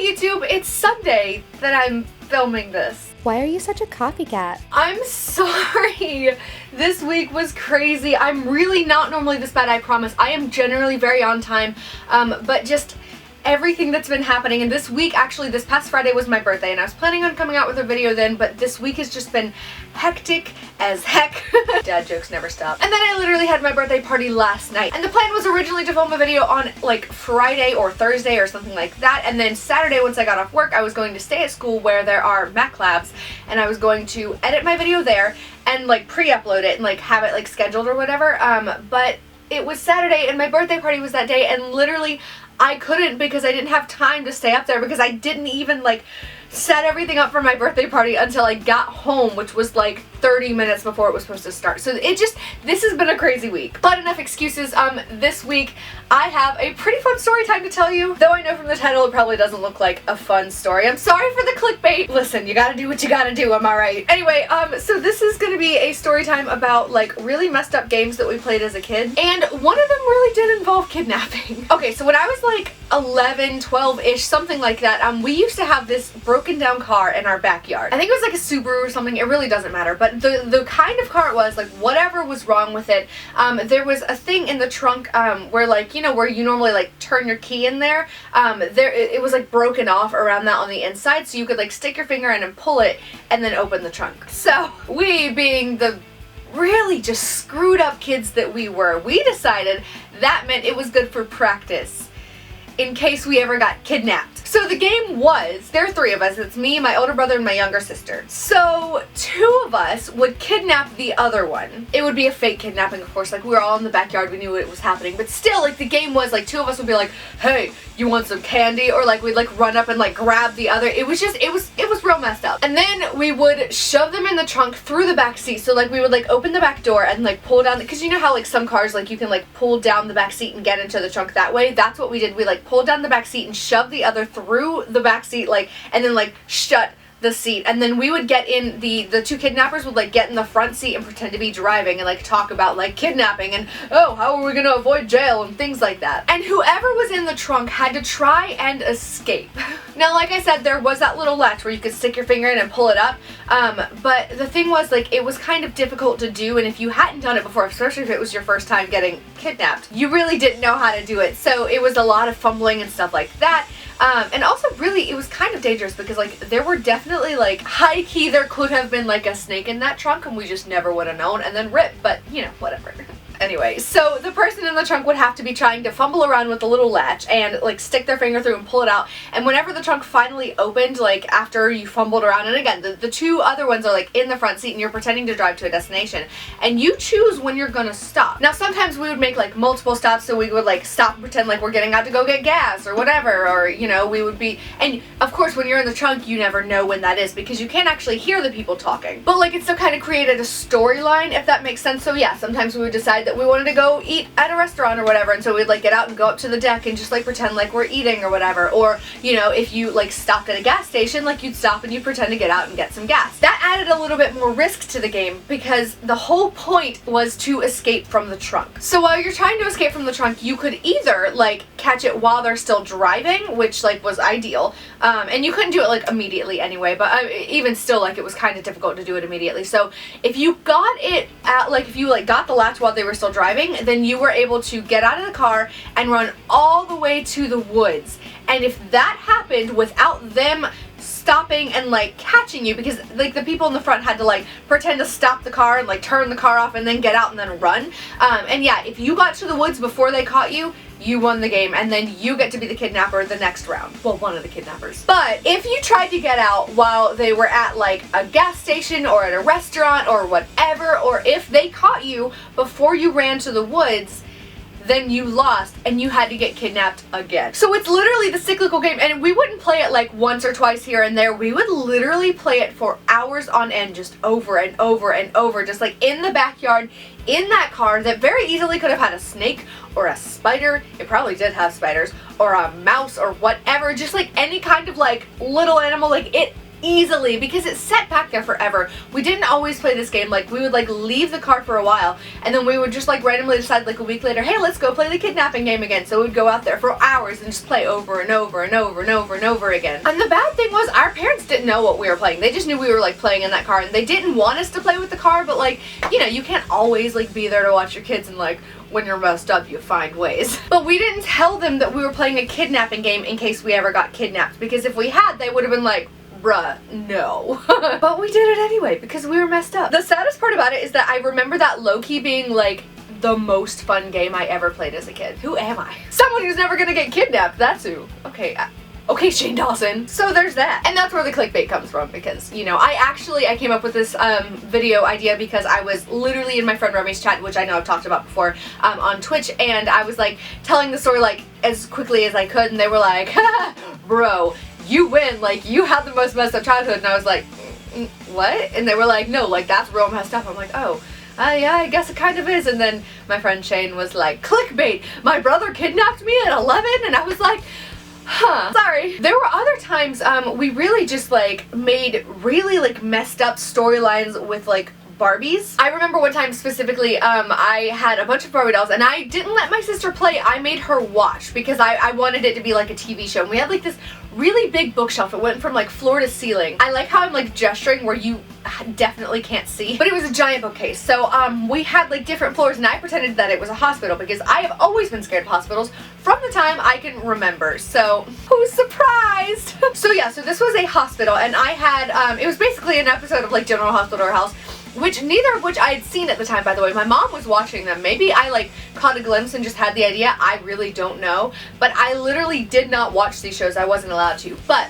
YouTube, it's Sunday that I'm filming this. Why are you such a copycat? I'm sorry. This week was crazy. I'm really not normally this bad, I promise. I am generally very on time, but just everything that's been happening, and this week, actually this past Friday was my birthday, and I was planning on coming out with a video then, but this week has just been hectic as heck. Dad jokes never stop. And then I literally had my birthday party last night, and the plan was originally to film a video on like Friday or Thursday or something like that, and then Saturday once I got off work I was going to stay at school where there are Mac labs, and I was going to edit my video there and like pre-upload it and like have it like scheduled or whatever, but it was Saturday and my birthday party was that day, and literally I couldn't because I didn't have time to stay up there because I didn't even like set everything up for my birthday party until I got home, which was like 30 minutes before it was supposed to start. So this has been a crazy week. But enough excuses. This week I have a pretty fun story time to tell you. Though I know from the title it probably doesn't look like a fun story. I'm sorry for the clickbait. Listen, you gotta do what you gotta do, am I right? Anyway, so this is gonna be a story time about like really messed up games that we played as a kid. And one of them really did involve kidnapping. Okay, so when I was like 11, 12-ish, something like that, we used to have this broken down car in our backyard. I think it was like a Subaru or something, it really doesn't matter, but the kind of car it was, like whatever was wrong with it, there was a thing in the trunk where like, you know, where you normally like turn your key in there, it was like broken off around that on the inside, so you could like stick your finger in and pull it and then open the trunk. So we, being the really just screwed up kids that we were, we decided that meant it was good for practice in case we ever got kidnapped. So the game was, there are three of us, it's me, my older brother, and my younger sister. So two of us would kidnap the other one. It would be a fake kidnapping, of course, like we were all in the backyard, we knew it was happening, but still, like the game was like two of us would be like, hey, you want some candy? Or like we'd like run up and like grab the other. It was just, it was real messed up. And then we would shove them in the trunk through the back seat. So like we would like open the back door and like pull down, because you know how like some cars like you can like pull down the back seat and get into the trunk that way? That's what we did. We like pulled down the back seat and shoved the other through the back seat, like, and then like shut the seat, and then we would get in, the two kidnappers would like get in the front seat and pretend to be driving and like talk about like kidnapping and, oh, how are we gonna avoid jail and things like that. And whoever was in the trunk had to try and escape. Now, like I said, there was that little latch where you could stick your finger in and pull it up, but the thing was, like, it was kind of difficult to do, and if you hadn't done it before, especially if it was your first time getting kidnapped, you really didn't know how to do it, so it was a lot of fumbling and stuff like that. And also really it was kind of dangerous because like there were definitely like high key there could have been like a snake in that trunk and we just never would have known, and then rip, but you know, whatever. Anyway, so the person in the trunk would have to be trying to fumble around with the little latch and like stick their finger through and pull it out, and whenever the trunk finally opened, like after you fumbled around, and again the two other ones are like in the front seat and you're pretending to drive to a destination, and you choose when you're gonna stop. Now sometimes we would make like multiple stops, so we would like stop and pretend like we're getting out to go get gas or whatever, or you know, we would be, and of course when you're in the trunk you never know when that is because you can't actually hear the people talking, but like it still kind of created a storyline, if that makes sense. So yeah, sometimes we would decide that we wanted to go eat at a restaurant or whatever, and so we'd like get out and go up to the deck and just like pretend like we're eating or whatever, or you know, if you like stopped at a gas station, like you'd stop and you'd pretend to get out and get some gas. That added a little bit more risk to the game because the whole point was to escape from the trunk. So while you're trying to escape from the trunk, you could either like catch it while they're still driving, which like was ideal, and you couldn't do it like immediately anyway, but even still, like it was kind of difficult to do it immediately. So if you got it at, like if you like got the latch while they were still driving, then you were able to get out of the car and run all the way to the woods. And if that happened without them stopping and like catching you, because like the people in the front had to like pretend to stop the car and like turn the car off and then get out and then run, and yeah, if you got to the woods before they caught you, you won the game, and then you get to be the kidnapper the next round. Well, one of the kidnappers. But if you tried to get out while they were at like a gas station or at a restaurant or whatever, or if they caught you before you ran to the woods, then you lost and you had to get kidnapped again. So it's literally the cyclical game, and we wouldn't play it like once or twice here and there. We would literally play it for hours on end, just over and over and over, just like in the backyard, in that car that very easily could have had a snake or a spider. It probably did have spiders, or a mouse or whatever, just like any kind of like little animal. Like it easily because it sat back there forever. We didn't always play this game. Like, we would like leave the car for a while and then we would just like randomly decide like a week later, hey, let's go play the kidnapping game again. So we'd go out there for hours and just play over and over and over and over and over again. And the bad thing was our parents didn't know what we were playing. They just knew we were like playing in that car and they didn't want us to play with the car, but like, you know, you can't always like be there to watch your kids and like when you're messed up you find ways. But we didn't tell them that we were playing a kidnapping game in case we ever got kidnapped, because if we had, they would have been like, bruh, no. But we did it anyway because we were messed up. The saddest part about it is that I remember that low-key being like the most fun game I ever played as a kid. Who am I? Someone who's never gonna get kidnapped, that's who. Okay, Shane Dawson. So there's that. And that's where the clickbait comes from because, you know, I came up with this video idea because I was literally in my friend Remy's chat, which I know I've talked about before, on Twitch, and I was like telling the story like as quickly as I could and they were like, bro, you win, like you had the most messed up childhood, and I was like, what? And they were like, no, like that's real messed up. I'm like, oh. Yeah, I guess it kind of is. And then my friend Shane was like, clickbait, my brother kidnapped me at 11, and I was like, huh, sorry. There were other times we really just like made really like messed up storylines with like Barbies. I remember one time specifically, I had a bunch of Barbie dolls and I didn't let my sister play. I made her watch because I wanted it to be like a TV show. And we had like this really big bookshelf. It went from like floor to ceiling. I like how I'm like gesturing where you definitely can't see, but it was a giant bookcase. So we had like different floors and I pretended that it was a hospital because I have always been scared of hospitals from the time I can remember. So who's surprised? So yeah, so this was a hospital and I had, it was basically an episode of like General Hospital or House, which neither of which I had seen at the time, by the way. My mom was watching them. Maybe I like caught a glimpse and just had the idea. I really don't know. But I literally did not watch these shows. I wasn't allowed to. But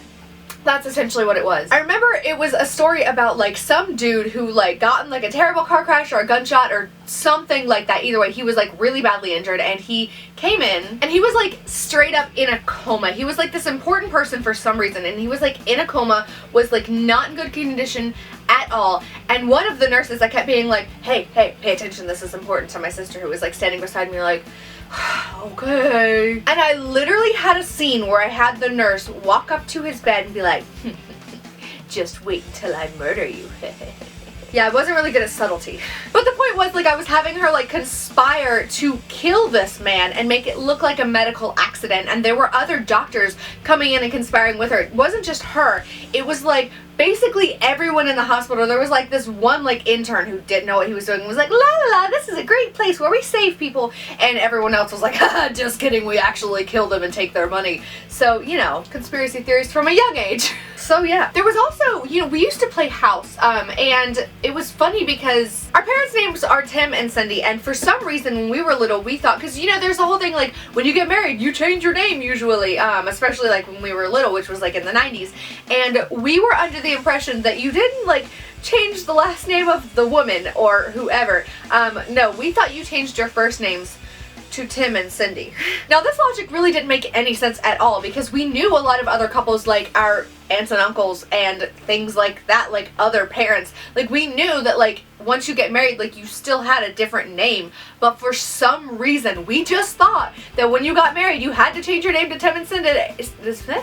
that's essentially what it was. I remember it was a story about like some dude who like got in like a terrible car crash or a gunshot or something like that. Either way, he was like really badly injured and he came in and he was like straight up in a coma. He was like this important person for some reason and he was like in a coma, was like not in good condition at all. And one of the nurses that kept being like, hey, pay attention, this is important, to my sister who was like standing beside me like, okay. And I literally had a scene where I had the nurse walk up to his bed and be like, just wait until I murder you. Yeah, I wasn't really good at subtlety. But the point was, like, I was having her, like, conspire to kill this man and make it look like a medical accident. And there were other doctors coming in and conspiring with her. It wasn't just her. It was, like, basically everyone in the hospital. There was, like, this one, like, intern who didn't know what he was doing and was like, la la la, this is a great place where we save people. And everyone else was like, haha, just kidding, we actually kill them and take their money. So, you know, conspiracy theories from a young age. So yeah. There was also, you know, we used to play house, and it was funny because our parents' names are Tim and Cindy, and for some reason when we were little we thought, because you know there's a whole thing like when you get married you change your name usually, especially like when we were little, which was like in the 90s, and we were under the impression that you didn't like change the last name of the woman or whoever. No, we thought you changed your first names to Tim and Cindy. Now this logic really didn't make any sense at all because we knew a lot of other couples, like our aunts and uncles and things like that, like other parents. Like we knew that like once you get married, like you still had a different name, but for some reason we just thought that when you got married you had to change your name to Tim and Cindy,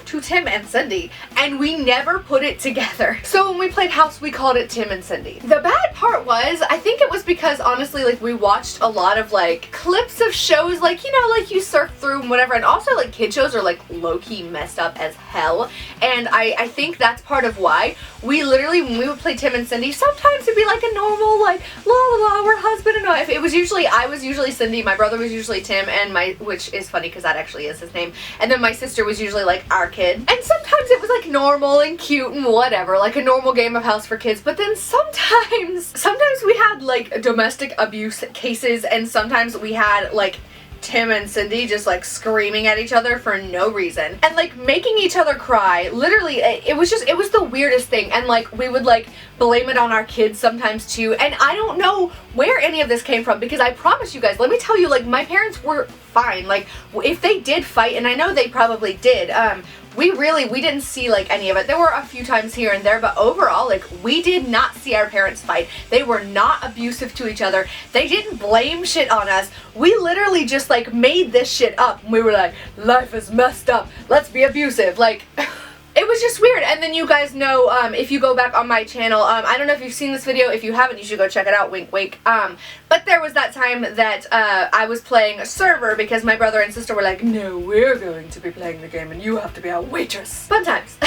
to Tim and Cindy, and we never put it together. So when we played house we called it Tim and Cindy. The bad part was, I think it was because honestly like we watched a lot of like clips of shows, like, you know, like you surf through and whatever, and also like kid shows are like low-key messed up as hell, and I think that's part of why we literally, when we would play Tim and Cindy, sometimes it'd be like a normal like la la la, we're husband and wife. It was usually, I was usually Cindy, my brother was usually Tim, and which is funny because that actually is his name, and then my sister was usually like our kid, and sometimes it was like normal and cute and whatever, like a normal game of house for kids, but then sometimes we had like domestic abuse cases, and sometimes we had like Tim and Cindy just like screaming at each other for no reason and like making each other cry. Literally, it was the weirdest thing, and like we would like blame it on our kids sometimes too, and I don't know where any of this came from because I promise you guys, let me tell you, like my parents were fine. Like if they did fight, and I know they probably did, we didn't see like any of it. There were a few times here and there, but overall, like we did not see our parents fight. They were not abusive to each other. They didn't blame shit on us. We literally just like made this shit up. We were like, life is messed up, let's be abusive. Like it was was just weird. And then you guys know, if you go back on my channel, I don't know if you've seen this video. If you haven't, you should go check it out. Wink, wink. But there was that time that I was playing a server because my brother and sister were like, no, we're going to be playing the game and you have to be our waitress. Fun times.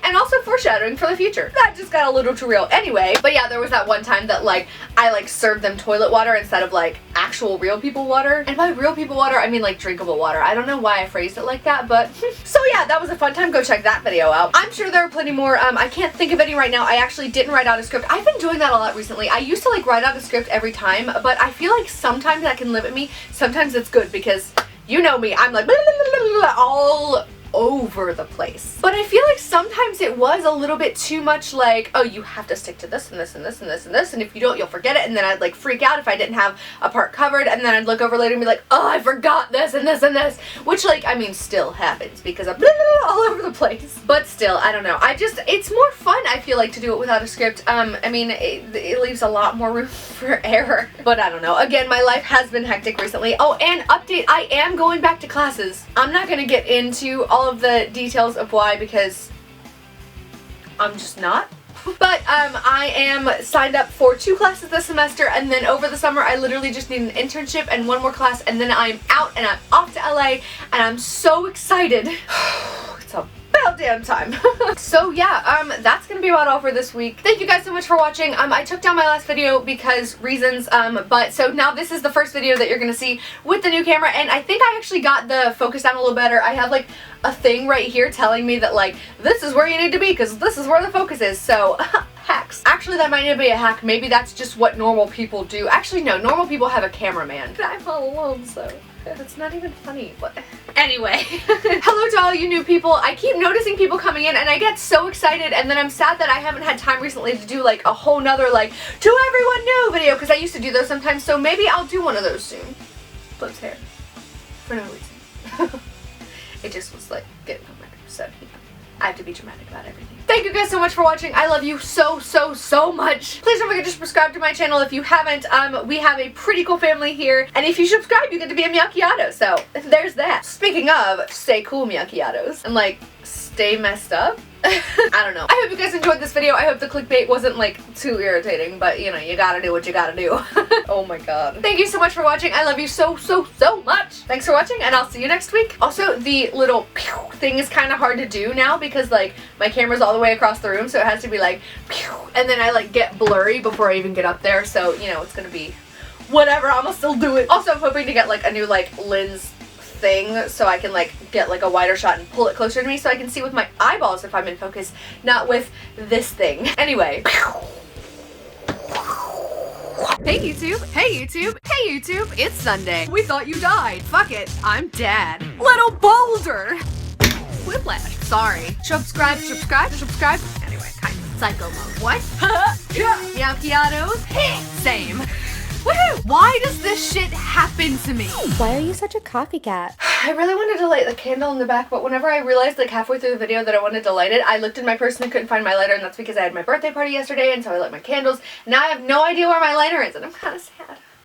And also foreshadowing for the future. That just got a little too real. Anyway, but yeah, there was that one time that like I like served them toilet water instead of like actual real people water. And by real people water, I mean like drinkable water. I don't know why I phrased it like that, but so yeah, that was a fun time. Go check that video out. I'm sure there are plenty more. I can't think of any right now. I actually didn't write out a script. I've been doing that a lot recently. I used to like write out a script every time, but I feel like sometimes that can limit me. Sometimes it's good because you know me, I'm like blah, blah, blah, blah, all over the place. But I feel like sometimes it was a little bit too much like, oh, you have to stick to this and this and this and this and this, and if you don't, you'll forget it, and then I'd like freak out if I didn't have a part covered, and then I'd look over later and be like, oh, I forgot this and this and this, which like, I mean, still happens because I'm all over the place. But still, I don't know. It's more fun, I feel like, to do it without a script. I mean, it leaves a lot more room for error. But I don't know. Again, my life has been hectic recently. Oh, and update, I am going back to classes. I'm not gonna get into all of the details of why because I'm just not. But I am signed up for 2 classes this semester, and then over the summer I literally just need an internship and 1 more class, and then I'm out and I'm off to LA, and I'm so excited. It's about damn time. So yeah, that's gonna be about all for this week. Thank you guys so much for watching. I took down my last video because reasons, but so now this is the first video that you're gonna see with the new camera, and I think I actually got the focus down a little better. I have like a thing right here telling me that like, this is where you need to be because this is where the focus is, so hacks. Actually, that might not be a hack. Maybe that's just what normal people do. Actually, no, normal people have a cameraman. I'm all alone, so it's not even funny, but anyway. Hello to all you new people. I keep noticing people coming in and I get so excited, and then I'm sad that I haven't had time recently to do like a whole nother like to everyone new video, because I used to do those sometimes, so maybe I'll do one of those soon. Flips hair. For no reason. It just was like getting on my nerves, so you know, I have to be dramatic about everything. Thank you guys so much for watching. I love you so, so, so much. Please don't forget to subscribe to my channel if you haven't. We have a pretty cool family here, and if you subscribe, you get to be a MeowChiatos, so there's that. Speaking of, stay cool, MeowChiatos, and like, stay messed up. I don't know. I hope you guys enjoyed this video. I hope the clickbait wasn't like too irritating, but you know, you gotta do what you gotta do. Oh my god. Thank you so much for watching. I love you so, so, so much. Thanks for watching, and I'll see you next week. Also, the little pew thing is kind of hard to do now because like my camera's all the way across the room, so it has to be like pew, and then I like get blurry before I even get up there, so you know, it's gonna be whatever. I'm gonna still do it. Also, I'm hoping to get like a new like lens thing so I can like get like a wider shot and pull it closer to me so I can see with my eyeballs if I'm in focus, not with this thing. Anyway. Hey YouTube, hey YouTube, hey YouTube, it's Sunday. We thought you died. Fuck it, I'm dead. Little boulder. Whiplash. Sorry. Subscribe. Anyway, kind of psycho mode. What? MeowChiatos? Same. Woohoo! Why does this shit happen to me? Why are you such a copycat? I really wanted to light the candle in the back, but whenever I realized like halfway through the video that I wanted to light it, I looked in my purse and I couldn't find my lighter, and that's because I had my birthday party yesterday, and so I lit my candles. Now I have no idea where my lighter is, and I'm kind of sad.